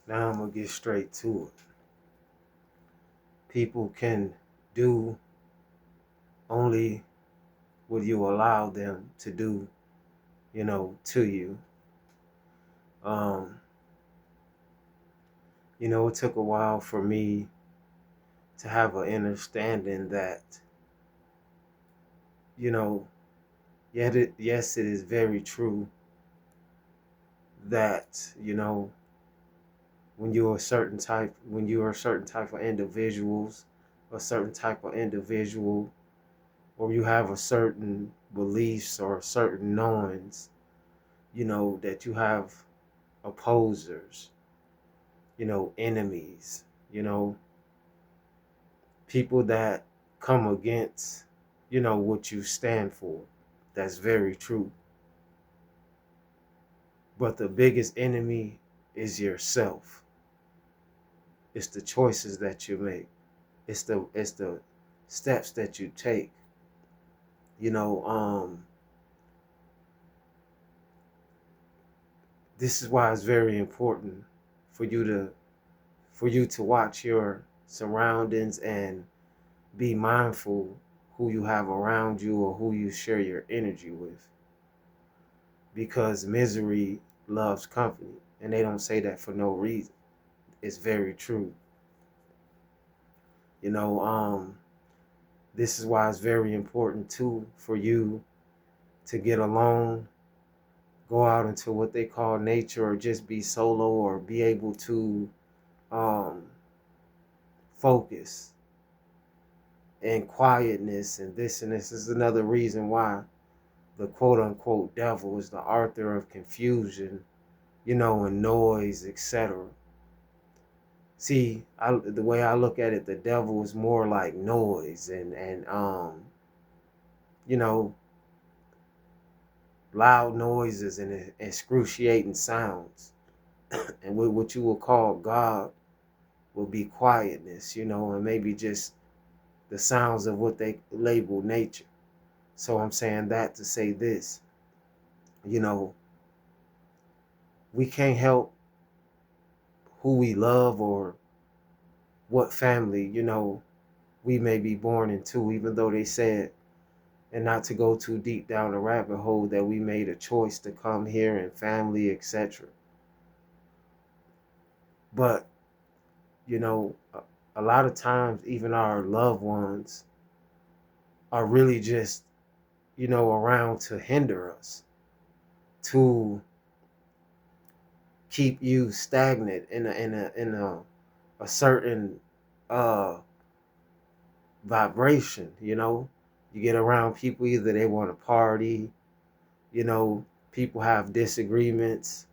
Now I'm gonna get straight to it. People can do only what you allow them to do, to you. Um, it took a while for me to have an understanding that, you know, yes, it is very true that, when you are a certain type of individuals, a certain type of individual, or you have a certain beliefs or certain knowings, that you have opposers, enemies, you know, people that come against, what you stand for. That's very true. But the biggest enemy is yourself. It's the choices that you make. It's the steps that you take. You know, this is why it's very important for you to watch your surroundings and be mindful who you have around you or who you share your energy with, because misery loves company, and they don't say that for no reason. It's very true. you know um this is why it's very important too for you to get alone, go out into what they call nature, or just be solo, or be able to um focus and quietness. And this is another reason why the quote unquote devil is the author of confusion, and noise, etc. See, the way I look at it, the devil is more like noise and you know, loud noises and excruciating sounds. And what you will call God will be quietness, and maybe just the sounds of what they label nature. So I'm saying that to say this, you know, we can't help who we love or what family, we may be born into, even though they said, and not to go too deep down the rabbit hole, that we made a choice to come here and family, etc. But, a lot of times, even our loved ones are really just, around to hinder us, to keep you stagnant in a certain uh vibration. You get around people, either they want to party, people have disagreements,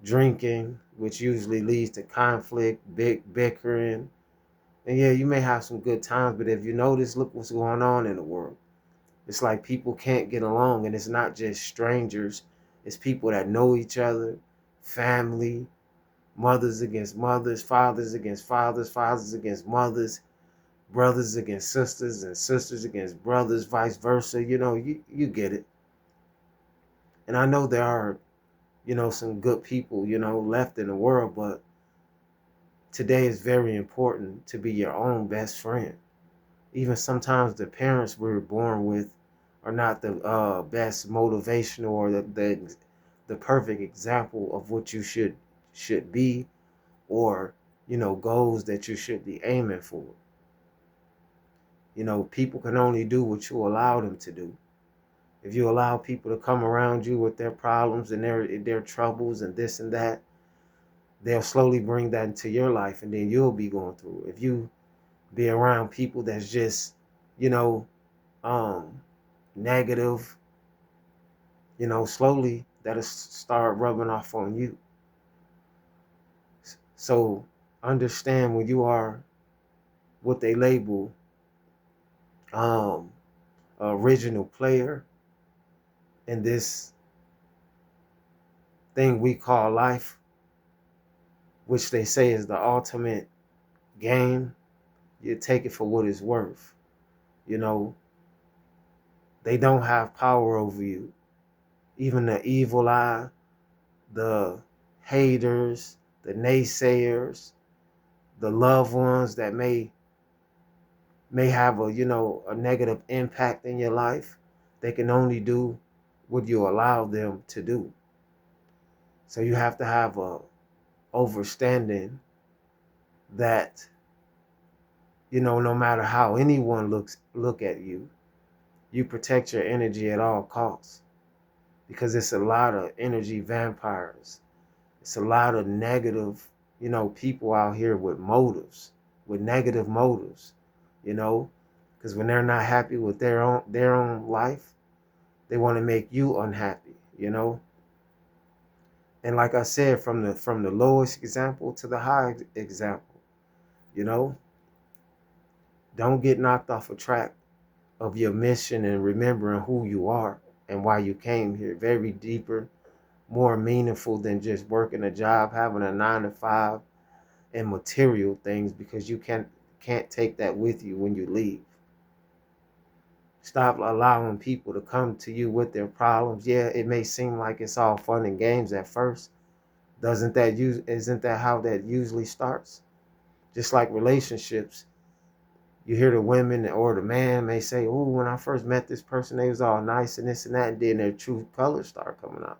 drinking, which usually leads to conflict, big bickering. And yeah, you may have some good times, but if you notice, look what's going on in the world. It's like people can't get along, and it's not just strangers, it's people that know each other, family, mothers against mothers, fathers against fathers, fathers against mothers, brothers against sisters, and sisters against brothers, vice versa. You get it. And I know there are, some good people, left in the world, but today is very important to be your own best friend. Even sometimes the parents we were born with are not the best motivational, or the perfect example of what you should be, or goals that you should be aiming for. People can only do what you allow them to do. If you allow people to come around you with their problems and their troubles and this and that, they'll slowly bring that into your life, and then you'll be going through it. If you be around people that's just, you know, um, negative, slowly that'll start rubbing off on you. So understand, when you are what they label um, original player in this thing we call life, which they say is the ultimate game, you take it for what it's worth. You know, they don't have power over you. Even the evil eye, the haters, the naysayers, the loved ones that may have a, a negative impact in your life. They can only do what you allow them to do. So you have to have a understanding that, no matter how anyone look at you, you protect your energy at all costs, because it's a lot of energy vampires. It's a lot of negative, people out here with motives, with negative motives, because when they're not happy with their own life, they want to make you unhappy. And like I said, from the lowest example to the high example, you know, don't get knocked off a track of your mission and remembering who you are and why you came here. Very deeper, more meaningful than just working a job, having a 9 to 5, and material things, because you can't take that with you when you leave. Stop allowing people to come to you with their problems. Yeah, it may seem like it's all fun and games at first. Isn't that how that usually starts? Just like relationships, you hear the women or the man may say, "Oh, when I first met this person, they was all nice and this and that," and then their true colors start coming out.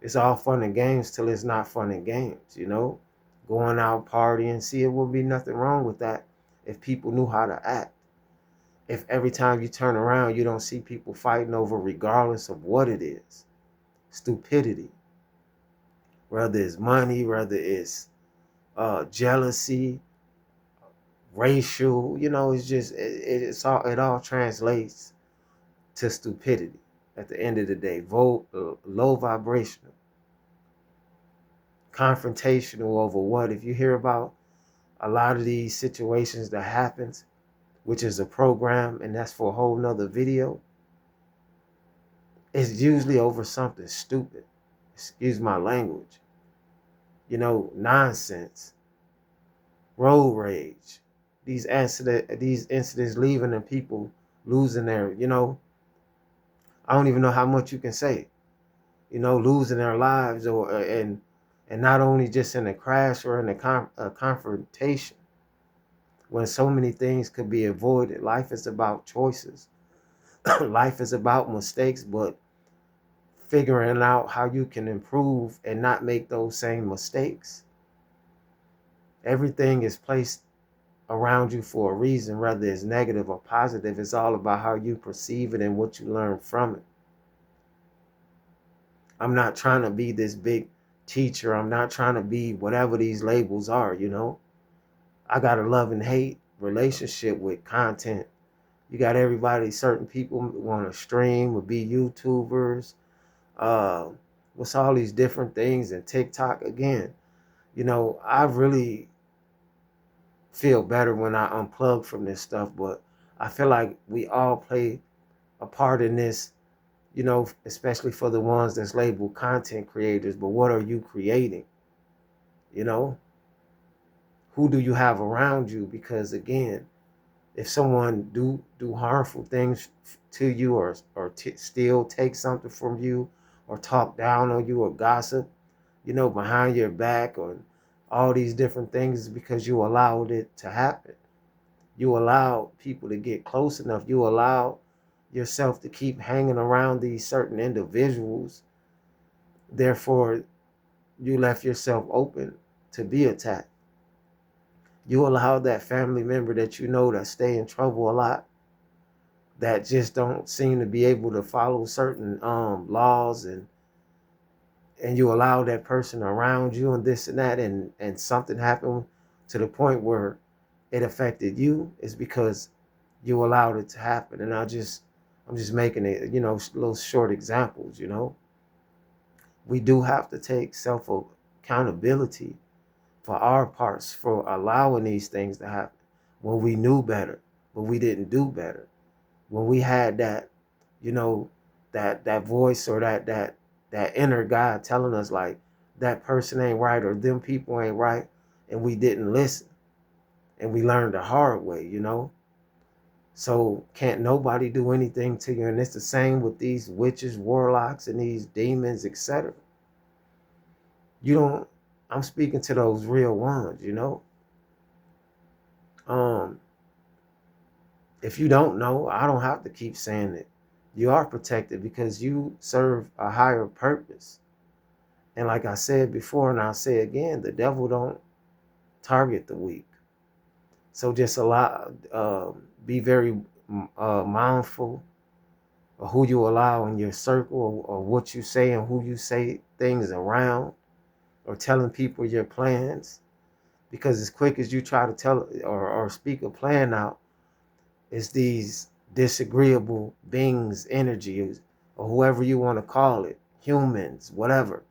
It's all fun and games till it's not fun and games. Going out partying, see, it would be nothing wrong with that if people knew how to act. If every time you turn around, you don't see people fighting over, regardless of what it is, stupidity, whether it's money, whether it's jealousy, racial, it's just it all translates to stupidity at the end of the day. Low vibrational, confrontational over what? If you hear about a lot of these situations that happens, which is a program, and that's for a whole nother video, it's usually over something stupid. Excuse my language. Nonsense, road rage, these incidents leaving and people losing their. I don't even know how much you can say. Losing their lives, and not only just in a crash or in a confrontation, when so many things could be avoided. Life is about choices. Life is about mistakes, but figuring out how you can improve and not make those same mistakes. Everything is placed around you for a reason, whether it's negative or positive. It's all about how you perceive it and what you learn from it. I'm not trying to be this big teacher. I'm not trying to be whatever these labels are. I got a love and hate relationship with content. You got everybody, certain people want to stream or be YouTubers. Uh, what's all these different things, and TikTok again. I really feel better when I unplug from this stuff, but I feel like we all play a part in this, especially for the ones that's labeled content creators. But what are you creating? You know, who do you have around you? Because again, if someone do harmful things to you, or still take something from you, or talk down on you, or gossip, behind your back, or all these different things, because you allowed it to happen. You allow people to get close enough. You allow yourself to keep hanging around these certain individuals. Therefore, you left yourself open to be attacked. You allow that family member that that stay in trouble a lot, that just don't seem to be able to follow certain laws, and you allow that person around you and this and that, and something happened to the point where it affected you, is because you allowed it to happen. And I'm just making it, little short examples. We do have to take self accountability for our parts for allowing these things to happen, when we knew better, but we didn't do better. When we had that, that voice, or that inner God telling us, like, that person ain't right, or them people ain't right, and we didn't listen, and we learned the hard way. So can't nobody do anything to you. And it's the same with these witches, warlocks, and these demons, etc. You don't, I'm speaking to those real ones, you know. Um, if you don't know, I don't have to keep saying it. You are protected because you serve a higher purpose. And like I said before, and I'll say again, the devil don't target the weak. So just be very mindful of who you allow in your circle, or what you say and who you say things around, or telling people your plans. Because as quick as you try to tell or speak a plan out, it's these disagreeable beings, energies, or whoever you want to call it, humans, whatever,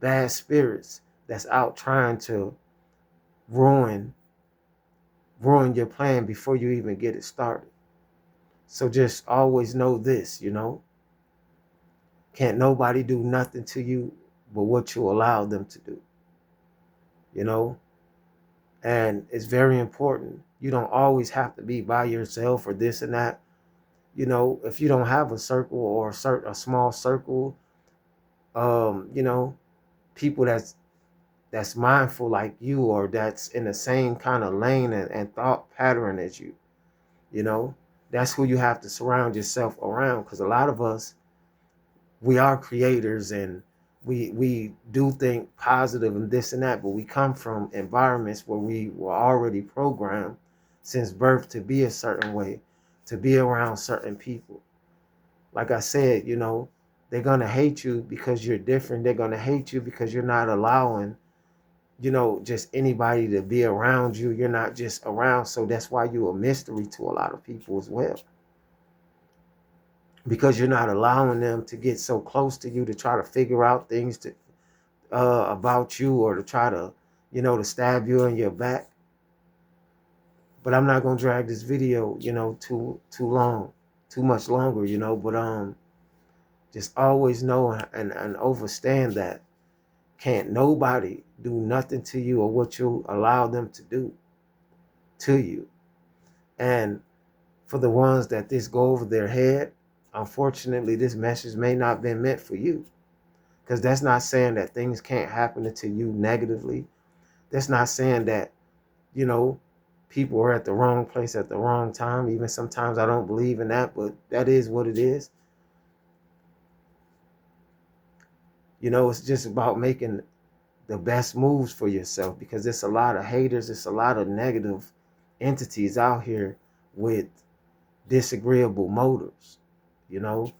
bad spirits that's out trying to ruin ruin your plan before you even get it started. So just always know this, you know, can't nobody do nothing to you but what you allow them to do, you know? And it's very important. You don't always have to be by yourself or this and that. You know, if you don't have a circle or a small circle, you know, people that's mindful like you, or that's in the same kind of lane and thought pattern as you know, that's who you have to surround yourself around. Because a lot of us, we are creators, and we do think positive and this and that, but we come from environments where we were already programmed since birth to be a certain way, to be around certain people. Like I said, you know, they're gonna hate you because you're different. They're gonna hate you because you're not allowing, you know, just anybody to be around you. You're not just around. So that's why you're a mystery to a lot of people as well, because you're not allowing them to get so close to you to try to figure out things to about you, or to try to, you know, to stab you in your back. But I'm not gonna drag this video, you know, too long, too much longer, you know. But just always know and understand that can't nobody do nothing to you or what you allow them to do to you. And for the ones that this go over their head, unfortunately, this message may not have been meant for you. Because that's not saying that things can't happen to you negatively. That's not saying that, you know, people are at the wrong place at the wrong time. Even sometimes I don't believe in that, but that is what it is. You know, it's just about making the best moves for yourself, because there's a lot of haters, it's a lot of negative entities out here with disagreeable motives, you know.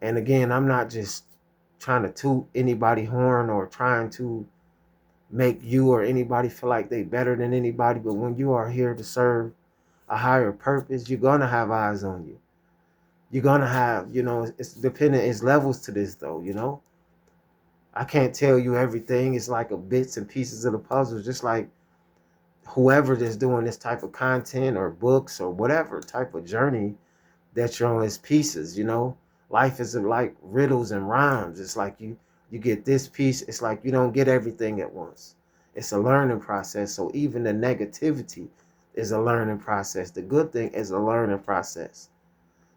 And again, I'm not just trying to toot anybody horn or trying to make you or anybody feel like they better than anybody, but when you are here to serve a higher purpose, you're gonna have eyes on you. You're gonna have, you know, it's dependent, it's levels to this though, you know. I can't tell you everything. It's like a bits and pieces of the puzzle, just like whoever that's doing this type of content or books or whatever type of journey that you're on, is pieces, you know. Life is like riddles and rhymes. It's like you get this piece, it's like you don't get everything at once. It's a learning process. So even the negativity is a learning process. The good thing is a learning process.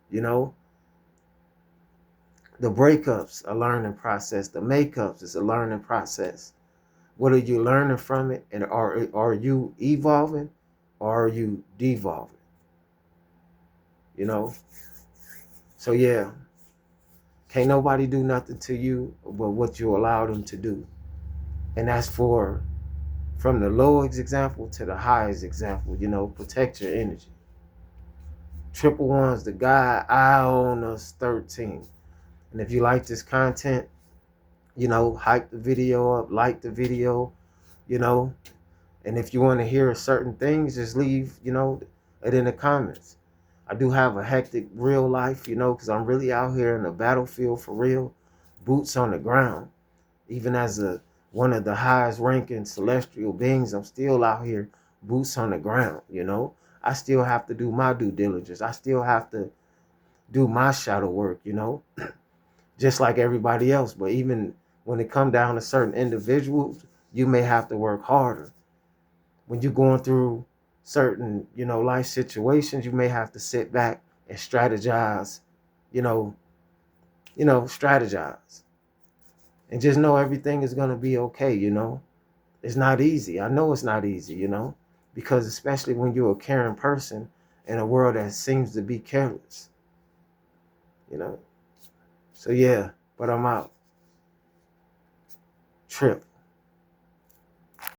You know, the breakups, a learning process. The makeups is a learning process. What are you learning from it? And are you evolving, or are you devolving? You know? So yeah, can't nobody do nothing to you but what you allow them to do. And that's from the lowest example to the highest example, you know, protect your energy. Triple One's the guy, I own us 13. And if you like this content, you know, hype the video up, like the video, you know. And if you want to hear certain things, just leave, you know, it in the comments. I do have a hectic real life, you know, because I'm really out here in the battlefield for real, boots on the ground. Even as one of the highest ranking celestial beings, I'm still out here, boots on the ground, you know. I still have to do my due diligence. I still have to do my shadow work, you know, just like everybody else. But even when it come down to certain individuals, you may have to work harder. When you're going through certain, you know, life situations, you may have to sit back and strategize, you know, strategize. And just know everything is going to be okay, you know. It's not easy. I know it's not easy, you know, because especially when you're a caring person in a world that seems to be careless, you know. So yeah, but I'm out. Trip.